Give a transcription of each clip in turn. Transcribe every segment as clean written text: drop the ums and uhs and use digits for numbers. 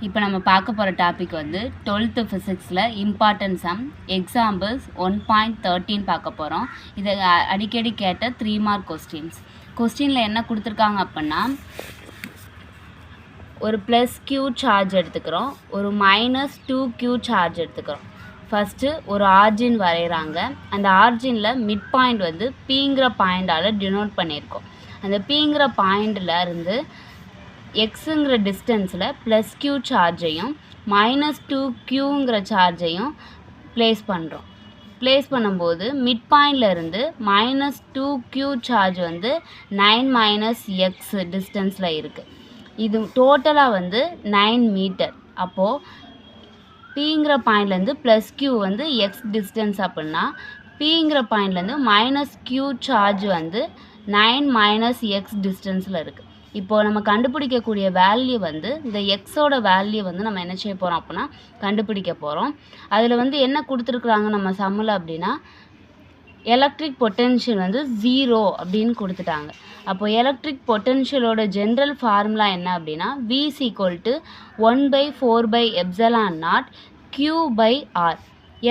இப்போ நம்ம பார்க்க போகிற டாபிக் வந்து 12th ஃபிசிக்ஸில் இம்பார்ட்டன்ட் சம் எக்ஸாம்பிள்ஸ் 1.13 பார்க்க போகிறோம். இதை அடிக்கடி கேட்ட 3 மார்க் கொஸ்டினில் என்ன கொடுத்துருக்காங்க அப்படின்னா, ஒரு ப்ளஸ் q சார்ஜ் எடுத்துக்கிறோம், ஒரு -2q சார்ஜ் எடுத்துக்கிறோம். ஃபஸ்ட்டு ஒரு ஆர்ஜின் வரைகிறாங்க. அந்த ஆர்ஜினில் மிட் பாயிண்ட் வந்து பிங்கிற பாயிண்டால் டினோட் பண்ணியிருக்கோம். அந்த பிங்கிற பாயிண்டில் இருந்து எக்ஸுங்கிற டிஸ்டன்ஸில் ப்ளஸ் q சார்ஜையும் -2qங்கிற சார்ஜையும் ப்ளேஸ் பண்ணுறோம். ப்ளேஸ் பண்ணும்போது மிட் பாயிண்டில் இருந்து -2q சார்ஜ் வந்து 9 - x டிஸ்டன்ஸில் இருக்குது. இது டோட்டலாக வந்து 9 மீட்டர். அப்போது பிங்கிற பாயிண்ட்லேருந்து ப்ளஸ் q வந்து x டிஸ்டன்ஸ் அப்படின்னா பிங்கிற பாயிண்ட்லேருந்து -q சார்ஜ் வந்து 9 - x டிஸ்டன்ஸில் இருக்குது. இப்போது நம்ம கண்டுபிடிக்கக்கூடிய வேல்யூ வந்து இந்த எக்ஸோட வேல்யூ வந்து நம்ம என்ன செய்ய போகிறோம் அப்படின்னா கண்டுபிடிக்க போகிறோம். அதில் வந்து என்ன கொடுத்துருக்குறாங்க நம்ம சம்மில் அப்படின்னா, எலக்ட்ரிக் பொட்டென்ஷியல் வந்து 0 அப்படின்னு கொடுத்துட்டாங்க. அப்போது எலக்ட்ரிக் பொட்டென்ஷியலோட ஜென்ரல் ஃபார்முலா என்ன அப்படின்னா, V = 1/4πε0 Q/R.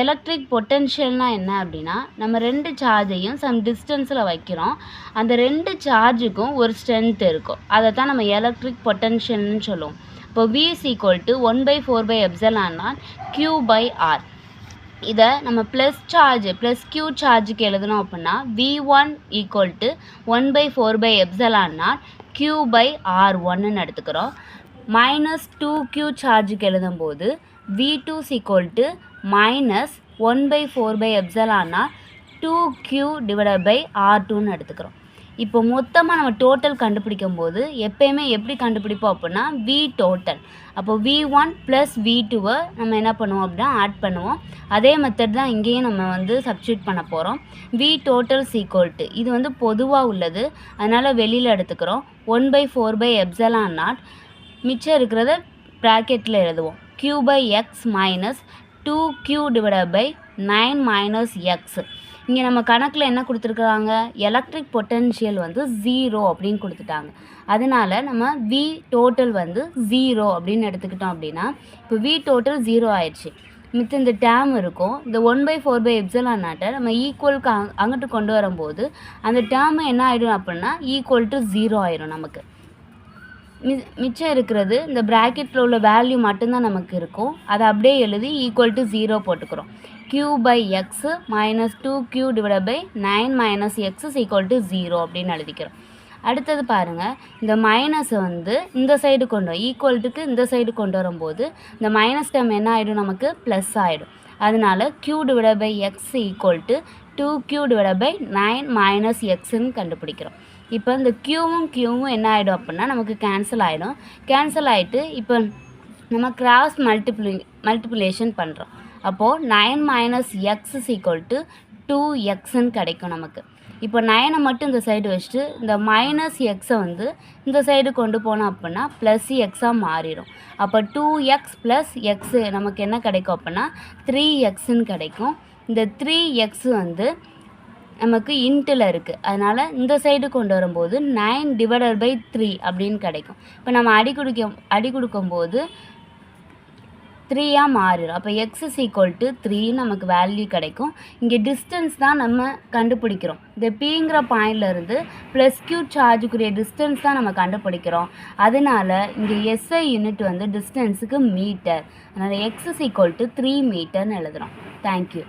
எலக்ட்ரிக் பொட்டென்ஷியல்னால் என்ன அப்படின்னா, நம்ம 2 சார்ஜையும் சம் டிஸ்டன்ஸில் வைக்கிறோம். அந்த 2 சார்ஜுக்கும் ஒரு ஸ்ட்ரென்த் இருக்கும். அதை தான் நம்ம எலக்ட்ரிக் பொட்டென்ஷியல்னு சொல்லுவோம். இப்போ V = 1/4πε0 Q/R. இதை நம்ம ப்ளஸ் q சார்ஜுக்கு எழுதணும் அப்படின்னா V1 = 1/4πε0 Q/R1ன்னு எடுத்துக்கிறோம். -2q சார்ஜுக்கு எழுதும்போது V2 = -1/4πε0 2q/R2ன்னு எடுத்துக்கிறோம். இப்போ மொத்தமாக நம்ம டோட்டல் கண்டுபிடிக்கும் போது எப்பயுமே எப்படி கண்டுபிடிப்போம் அப்படின்னா V டோட்டல். அப்போ V1 + V2வை நம்ம என்ன பண்ணுவோம் அப்படின்னா ஆட் பண்ணுவோம். அதே மெத்தட் தான் இங்கேயும் நம்ம வந்து சப்ஸ்டியூட் பண்ண போகிறோம். V டோட்டல் = இது வந்து பொதுவாக உள்ளது, அதனால் வெளியில் எடுத்துக்கிறோம். 1/4πε0 மிச்சம் இருக்கிறத ப்ராக்கெட்டில் எழுதுவோம். Q/x - 2q/9 - x. இங்கே நம்ம கணக்கில் என்ன கொடுத்துருக்குறாங்க, எலக்ட்ரிக் பொட்டென்ஷியல் வந்து 0 அப்படின்னு கொடுத்துட்டாங்க. அதனால் நம்ம V டோட்டல் வந்து 0 அப்படின்னு எடுத்துக்கிட்டோம் அப்படின்னா, இப்போ V டோட்டல் 0 ஆயிடுச்சு. மித்த இந்த டேம் இருக்கும். இந்த 1/4πε0 நம்ம ஈக்குவலுக்கு அங்கிட்டு கொண்டு வரும்போது அந்த டேம் என்ன ஆகிடும் அப்படின்னா =0 ஆயிடும். நமக்கு மிச்சம் இருக்கிறது இந்த ப்ராக்கெட்டில் உள்ள வேல்யூ மட்டும்தான் நமக்கு இருக்கும். அதை அப்படியே எழுதி =0 போட்டுக்கிறோம். Q/x - 2q/9 - x = 0 அப்படின்னு எழுதிக்கிறோம். அடுத்தது பாருங்கள், இந்த மைனஸை வந்து இந்த சைடு கொண்டு ஈக்குவல்ட்டுக்கு இந்த சைடு கொண்டு வரும்போது இந்த மைனஸ் டேம் என்ன ஆகிடும், நமக்கு ப்ளஸ் ஆகிடும். அதனால் q/x = 2q/9 - xன்னு கண்டுபிடிக்கிறோம். இப்போ இந்த க்யூவும் என்ன ஆகிடும் அப்படின்னா நமக்கு கேன்சல் ஆகிடும். கேன்சல் ஆகிட்டு இப்போ நம்ம கிராஸ் மல்டிப்ளிகேஷன் பண்ணுறோம். அப்போது 9 - x = 2xன்னு கிடைக்கும் நமக்கு. இப்போ 9 மட்டும் இந்த சைடு வச்சுட்டு இந்த -xஐ வந்து இந்த சைடு கொண்டு போனோம் அப்படின்னா +xஆக மாறிடும். அப்போ 2x + x நமக்கு என்ன கிடைக்கும் அப்படின்னா 3xன்னு கிடைக்கும். இந்த 3x வந்து நமக்கு இன்ட்டில் இருக்குது, அதனால் இந்த சைடு கொண்டு வரும்போது 9/3 அப்படின்னு கிடைக்கும். இப்போ நம்ம அடி கொடுக்கும்போது 3ஆக மாறிடும். அப்போ x = 3 நமக்கு வேல்யூ கிடைக்கும். இங்கே டிஸ்டன்ஸ் தான் நம்ம கண்டுபிடிக்கிறோம். இந்த பிங்கிற பாயிண்ட்லேருந்து ப்ளஸ் q சார்ஜுக்குரிய டிஸ்டன்ஸ் தான் நம்ம கண்டுபிடிக்கிறோம். அதனால் இங்கே SI யூனிட் வந்து டிஸ்டன்ஸுக்கு மீட்டர். அதனால் x = 3 மீட்டர்னு எழுதுகிறோம். தேங்க்யூ.